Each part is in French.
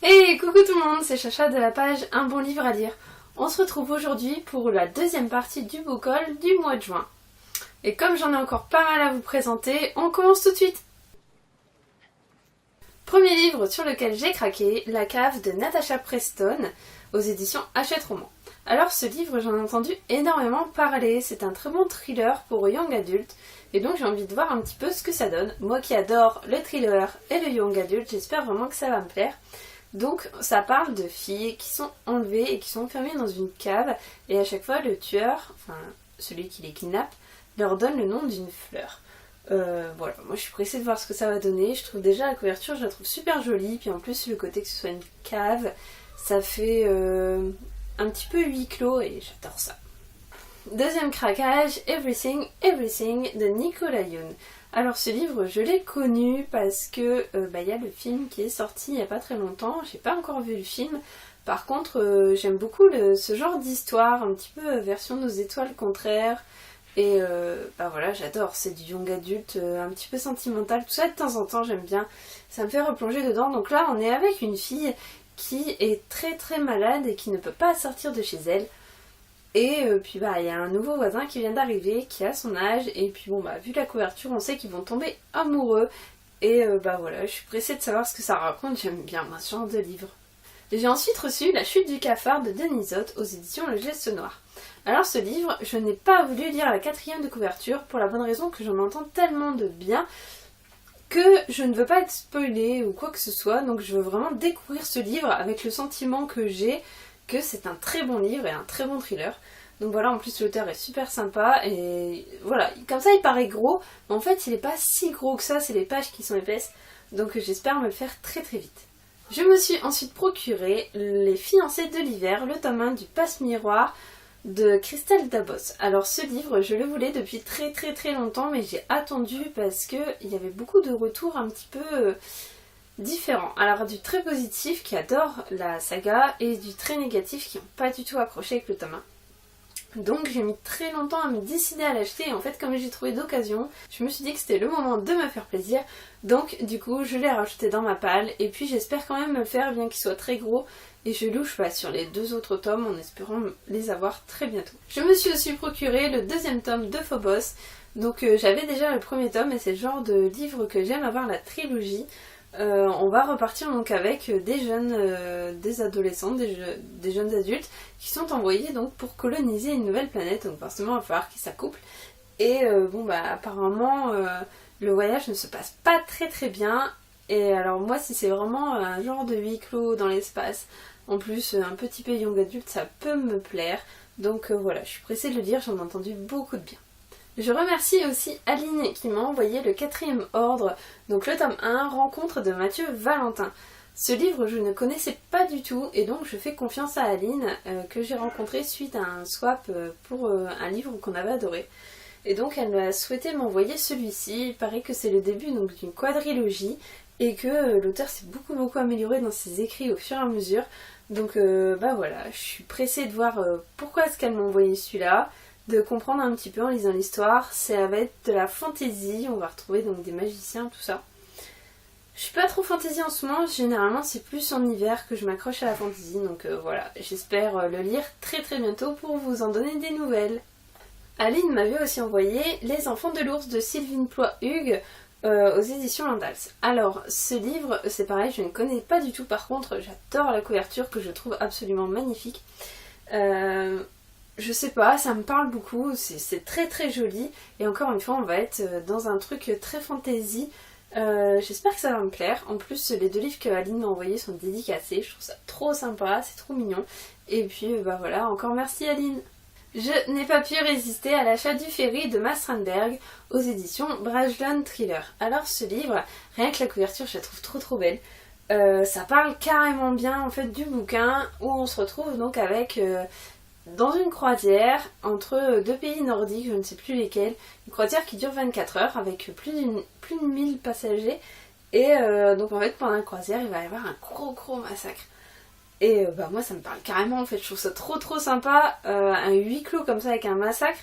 Hey, coucou tout le monde, c'est Chacha de la page Un bon livre à lire. On se retrouve aujourd'hui pour la deuxième partie du book haul du mois de juin. Et comme j'en ai encore pas mal à vous présenter, on commence tout de suite. Premier livre sur lequel j'ai craqué, La cave de Natasha Preston, aux éditions Hachette Roman. Alors ce livre, j'en ai entendu énormément parler, c'est un très bon thriller pour young adult, et donc j'ai envie de voir un petit peu ce que ça donne. Moi qui adore le thriller et le young adult, j'espère vraiment que ça va me plaire. Donc ça parle de filles qui sont enlevées et qui sont enfermées dans une cave, et à chaque fois le tueur, enfin celui qui les kidnappe, leur donne le nom d'une fleur. Voilà, moi je suis pressée de voir ce que ça va donner. Je trouve déjà la couverture, je la trouve super jolie, puis en plus le côté que ce soit une cave, ça fait un petit peu huis clos et j'adore ça. Deuxième craquage, Everything, Everything de Nicolas Yoon. Alors ce livre, je l'ai connu parce que y a le film qui est sorti il n'y a pas très longtemps. J'ai pas encore vu le film. Par contre, j'aime beaucoup ce genre d'histoire, un petit peu version Nos étoiles contraires. Et voilà, j'adore. C'est du young adulte, un petit peu sentimental. Tout ça de temps en temps, j'aime bien. Ça me fait replonger dedans. Donc là, on est avec une fille qui est très très malade et qui ne peut pas sortir de chez elle. Et puis il y a un nouveau voisin qui vient d'arriver, qui a son âge, et puis vu la couverture, on sait qu'ils vont tomber amoureux. Et voilà, je suis pressée de savoir ce que ça raconte, j'aime bien moi, ce genre de livre. J'ai ensuite reçu La chute du cafard de Denisot aux éditions Le Geste Noir. Alors ce livre, je n'ai pas voulu lire la 4e de couverture, pour la bonne raison que j'en entends tellement de bien, que je ne veux pas être spoilée ou quoi que ce soit, donc je veux vraiment découvrir ce livre avec le sentiment que j'ai, que c'est un très bon livre et un très bon thriller. Donc voilà, en plus l'auteur est super sympa et voilà, comme ça il paraît gros, mais en fait il n'est pas si gros que ça, c'est les pages qui sont épaisses, donc j'espère me le faire très très vite. Je me suis ensuite procuré Les fiancés de l'hiver, le tome 1 du Passe-Miroir de Christelle Dabos. Alors ce livre, je le voulais depuis très très très longtemps, mais j'ai attendu parce qu'il y avait beaucoup de retours un petit peu différents. Alors du très positif qui adore la saga et du très négatif qui n'ont pas du tout accroché avec le tome 1. Donc j'ai mis très longtemps à me décider à l'acheter et en fait comme j'ai trouvé d'occasion, je me suis dit que c'était le moment de me faire plaisir. Donc du coup je l'ai rajouté dans ma palle et puis j'espère quand même me le faire bien qu'il soit très gros. Et je louche sur les 2 autres tomes en espérant les avoir très bientôt. Je me suis aussi procuré le 2e tome de Phobos. Donc j'avais déjà le 1er tome et c'est le genre de livre que j'aime avoir la trilogie. On va repartir donc avec des jeunes, des adolescents, des jeunes adultes qui sont envoyés donc pour coloniser une nouvelle planète. Donc forcément il va falloir qu'ils s'accouplent. Et apparemment le voyage ne se passe pas très très bien. Et alors moi si c'est vraiment un genre de huis clos dans l'espace, en plus un petit peu young adulte, ça peut me plaire. Donc voilà, je suis pressée de le lire, j'en ai entendu beaucoup de bien. Je remercie aussi Aline qui m'a envoyé le 4e ordre, donc le tome 1, Rencontre de Mathieu Valentin. Ce livre je ne connaissais pas du tout et donc je fais confiance à Aline que j'ai rencontré suite à un swap pour un livre qu'on avait adoré. Et donc elle m'a souhaité m'envoyer celui-ci, il paraît que c'est le début donc d'une quadrilogie et que l'auteur s'est beaucoup amélioré dans ses écrits au fur et à mesure. Donc voilà, je suis pressée de voir pourquoi est-ce qu'elle m'a envoyé celui-là, de comprendre un petit peu en lisant l'histoire. Ça va être de la fantaisie, on va retrouver donc des magiciens, tout ça. Je suis pas trop fantaisie en ce moment, généralement c'est plus en hiver que je m'accroche à la fantaisie, donc voilà, j'espère le lire très très bientôt pour vous en donner des nouvelles. Aline m'avait aussi envoyé Les enfants de l'ours de Sylvine Ploix-Hugues aux éditions Landals. Alors ce livre, c'est pareil, je ne connais pas du tout, par contre j'adore la couverture que je trouve absolument magnifique. Je sais pas, ça me parle beaucoup, c'est très très joli et encore une fois on va être dans un truc très fantasy. J'espère que ça va me plaire. En plus les 2 livres que Aline m'a envoyés sont dédicacés, je trouve ça trop sympa, c'est trop mignon. Et puis voilà, encore merci Aline. Je n'ai pas pu résister à l'achat du Ferry de Max Strandberg aux éditions Brajlon Thriller. Alors ce livre, rien que la couverture, je la trouve trop belle. Ça parle carrément bien en fait du bouquin où on se retrouve donc avec dans une croisière entre 2 pays nordiques, je ne sais plus lesquels, une croisière qui dure 24 heures avec plus de 1000 passagers et donc en fait pendant la croisière il va y avoir un gros massacre. Et moi ça me parle carrément en fait, je trouve ça trop sympa, un huis clos comme ça avec un massacre.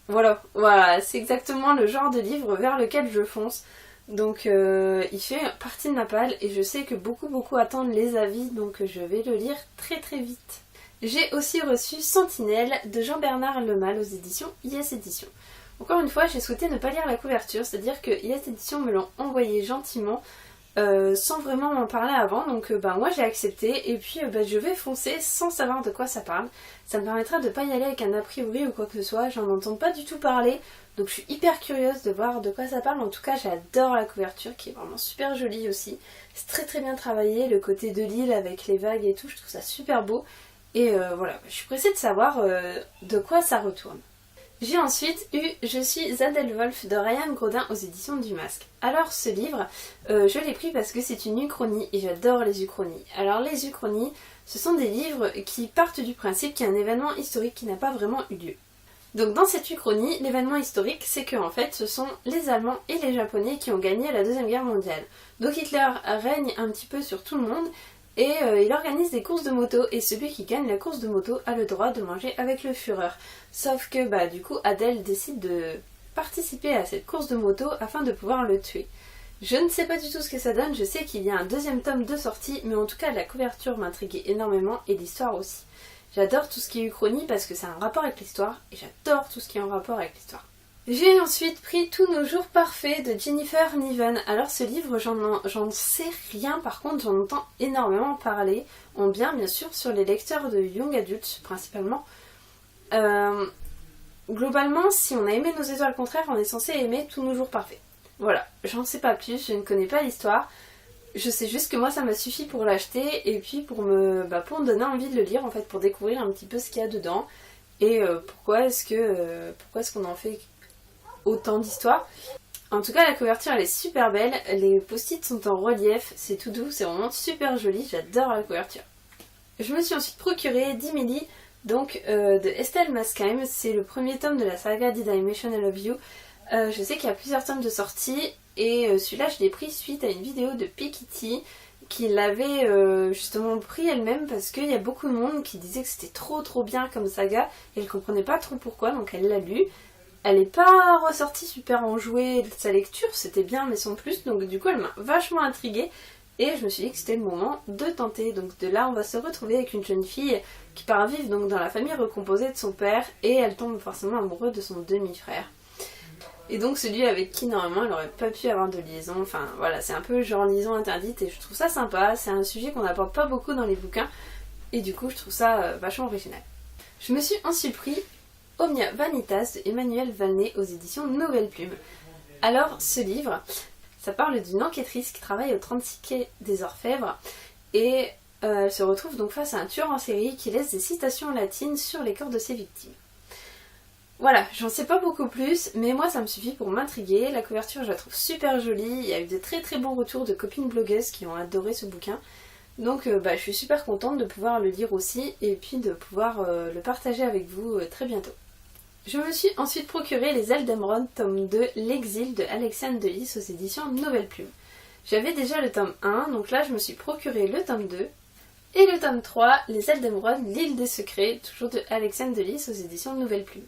Voilà, c'est exactement le genre de livre vers lequel je fonce. Donc il fait partie de ma palle et je sais que beaucoup attendent les avis, donc je vais le lire très vite. J'ai aussi reçu Sentinelle de Jean-Bernard Lemal aux éditions IS Éditions. Encore une fois, j'ai souhaité ne pas lire la couverture, c'est-à-dire que IS Éditions me l'ont envoyé gentiment sans vraiment m'en parler avant, donc moi j'ai accepté et puis je vais foncer sans savoir de quoi ça parle. Ça me permettra de pas y aller avec un a priori ou quoi que ce soit, j'en entends pas du tout parler, donc je suis hyper curieuse de voir de quoi ça parle. En tout cas j'adore la couverture qui est vraiment super jolie aussi, c'est très bien travaillé, le côté de l'île avec les vagues et tout, je trouve ça super beau et voilà, je suis pressée de savoir de quoi ça retourne. J'ai ensuite eu Je suis Adelwolf de Ryan Grodin aux éditions du Masque. Alors ce livre, je l'ai pris parce que c'est une uchronie et j'adore les uchronies. Alors les uchronies, ce sont des livres qui partent du principe qu'il y a un événement historique qui n'a pas vraiment eu lieu. Donc dans cette uchronie, l'événement historique, c'est que en fait ce sont les Allemands et les Japonais qui ont gagné la Deuxième Guerre mondiale. Donc Hitler règne un petit peu sur tout le monde et il organise des courses de moto et celui qui gagne la course de moto a le droit de manger avec le Führer. Sauf que du coup Adèle décide de participer à cette course de moto afin de pouvoir le tuer. Je ne sais pas du tout ce que ça donne, je sais qu'il y a un deuxième tome de sortie, mais en tout cas la couverture m'intriguait énormément et l'histoire aussi. J'adore tout ce qui est uchronie parce que ça a un rapport avec l'histoire et j'adore tout ce qui est en rapport avec l'histoire. J'ai ensuite pris Tous nos jours parfaits de Jennifer Niven. Alors ce livre, j'en sais rien, par contre j'en entends énormément parler, en bien sûr sur les lecteurs de young adultes principalement. Globalement, si on a aimé Nos étoiles contraires, on est censé aimer Tous nos jours parfaits. Voilà, j'en sais pas plus, je ne connais pas l'histoire. Je sais juste que moi ça m'a suffi pour l'acheter et puis pour me donner envie de le lire en fait, pour découvrir un petit peu ce qu'il y a dedans et pourquoi est-ce qu'on en fait autant d'histoires. En tout cas la couverture elle est super belle, les post-it sont en relief, c'est tout doux, c'est vraiment super joli, j'adore la couverture. Je me suis ensuite procuré Dimili, donc de Estelle Mascheim, c'est le premier tome de la saga Did I Mention I Love You. Je sais qu'il y a plusieurs tomes de sortie et celui-là je l'ai pris suite à une vidéo de Pikiti qui l'avait justement pris elle-même parce qu'il y a beaucoup de monde qui disait que c'était trop bien comme saga et elle comprenait pas trop pourquoi, donc elle l'a lu. Elle n'est pas ressortie super enjouée de sa lecture, c'était bien mais sans plus, donc du coup elle m'a vachement intriguée et je me suis dit que c'était le moment de tenter. Donc de là on va se retrouver avec une jeune fille qui part vivre donc dans la famille recomposée de son père et elle tombe forcément amoureuse de son demi-frère. Et donc celui avec qui normalement elle n'aurait pas pu avoir de liaison, enfin voilà, c'est un peu genre liaison interdite et je trouve ça sympa, c'est un sujet qu'on n'apporte pas beaucoup dans les bouquins et du coup je trouve ça vachement original. Je me suis ensuite pris Omnia Vanitas de Emmanuel Valnet aux éditions Nouvelle Plume. Alors ce livre, ça parle d'une enquêtrice qui travaille au 36 quai des Orfèvres et elle se retrouve donc face à un tueur en série qui laisse des citations latines sur les corps de ses victimes. Voilà, j'en sais pas beaucoup plus, mais moi ça me suffit pour m'intriguer. La couverture je la trouve super jolie, il y a eu de très bons retours de copines blogueuses qui ont adoré ce bouquin. Donc je suis super contente de pouvoir le lire aussi et puis de pouvoir le partager avec vous très bientôt. Je me suis ensuite procuré Les Ailes d'Emeraude, tome 2, L'Exil de Alexandre Delis aux éditions Nouvelle Plume. J'avais déjà le tome 1, donc là je me suis procuré le tome 2. Et le tome 3, Les Ailes d'Emeraude, L'Île des Secrets, toujours de Alexandre Delis aux éditions Nouvelle Plume.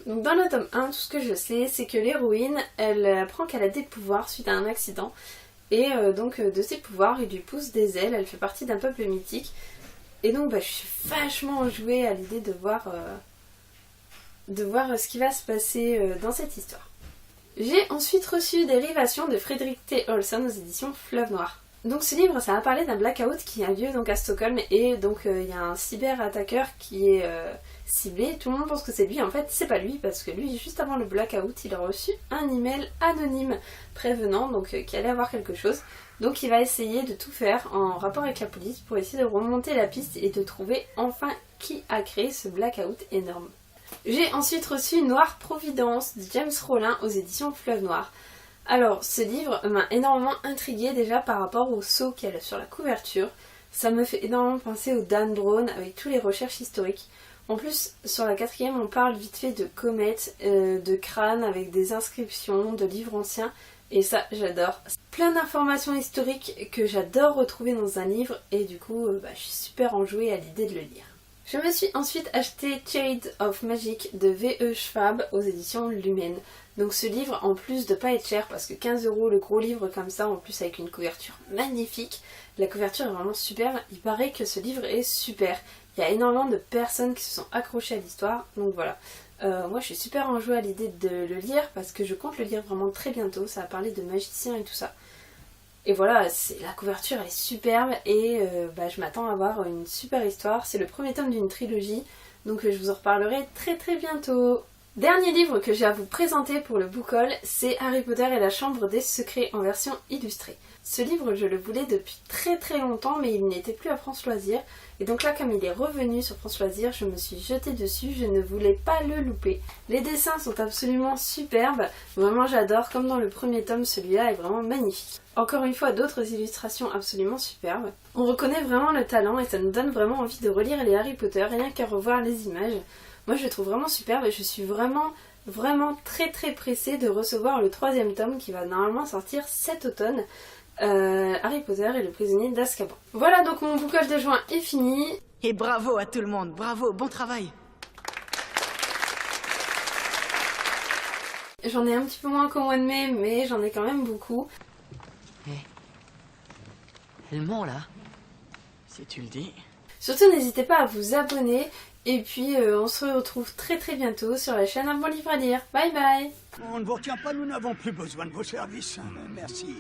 Donc dans le tome 1, tout ce que je sais, c'est que l'héroïne, elle apprend qu'elle a des pouvoirs suite à un accident. Et donc de ses pouvoirs, il lui pousse des ailes, elle fait partie d'un peuple mythique. Et donc je suis vachement enjouée à l'idée de voir ce qui va se passer dans cette histoire. J'ai ensuite reçu Dérivation de Frédéric T. Olson aux éditions Fleuve Noir. Donc ce livre, ça va parler d'un blackout qui a lieu donc à Stockholm et donc il y a un cyberattaqueur qui est ciblé. Tout le monde pense que c'est lui, en fait c'est pas lui parce que lui juste avant le blackout il a reçu un email anonyme prévenant donc qu'il allait avoir quelque chose. Donc il va essayer de tout faire en rapport avec la police pour essayer de remonter la piste et de trouver enfin qui a créé ce blackout énorme. J'ai ensuite reçu Noire Providence de James Rollin aux éditions Fleuve Noir. Alors ce livre m'a énormément intriguée déjà par rapport au sceau qu'il y a sur la couverture. Ça me fait énormément penser au Dan Brown avec toutes les recherches historiques. En plus sur la 4e on parle vite fait de comètes, de crânes avec des inscriptions, de livres anciens et ça j'adore. Plein d'informations historiques que j'adore retrouver dans un livre et du coup je suis super enjouée à l'idée de le lire. Je me suis ensuite acheté Shades of Magic de V.E. Schwab aux éditions Lumen. Donc ce livre, en plus de pas être cher, parce que 15 € le gros livre comme ça, en plus avec une couverture magnifique, la couverture est vraiment super, il paraît que ce livre est super. Il y a énormément de personnes qui se sont accrochées à l'histoire, donc voilà. Moi je suis super enjouée à l'idée de le lire parce que je compte le lire vraiment très bientôt, ça va parler de magiciens et tout ça. Et voilà, la couverture elle est superbe et je m'attends à avoir une super histoire. C'est le premier tome d'une trilogie, donc je vous en reparlerai très très bientôt. Dernier livre que j'ai à vous présenter pour le book haul, c'est Harry Potter et la Chambre des Secrets en version illustrée. Ce livre je le voulais depuis très très longtemps mais il n'était plus à France Loisirs. Et donc là comme il est revenu sur France Loisirs, je me suis jetée dessus, je ne voulais pas le louper. Les dessins sont absolument superbes, vraiment j'adore, comme dans le premier tome, celui-là est vraiment magnifique. Encore une fois d'autres illustrations absolument superbes. On reconnaît vraiment le talent et ça nous donne vraiment envie de relire les Harry Potter, rien qu'à revoir les images. Moi je le trouve vraiment superbe et je suis vraiment très très pressée de recevoir le 3e tome qui va normalement sortir cet automne. Harry Potter et le prisonnier d'Azkaban. Voilà, donc mon book haul de juin est fini. Et bravo à tout le monde, bravo, bon travail. J'en ai un petit peu moins qu'au mois de mai, mais j'en ai quand même beaucoup. Elle ment là. Si tu le dis. Surtout n'hésitez pas à vous abonner. Et puis on se retrouve très très bientôt sur la chaîne Un bon livre à lire. Bye bye. On ne vous retient pas, nous n'avons plus besoin de vos services. Merci.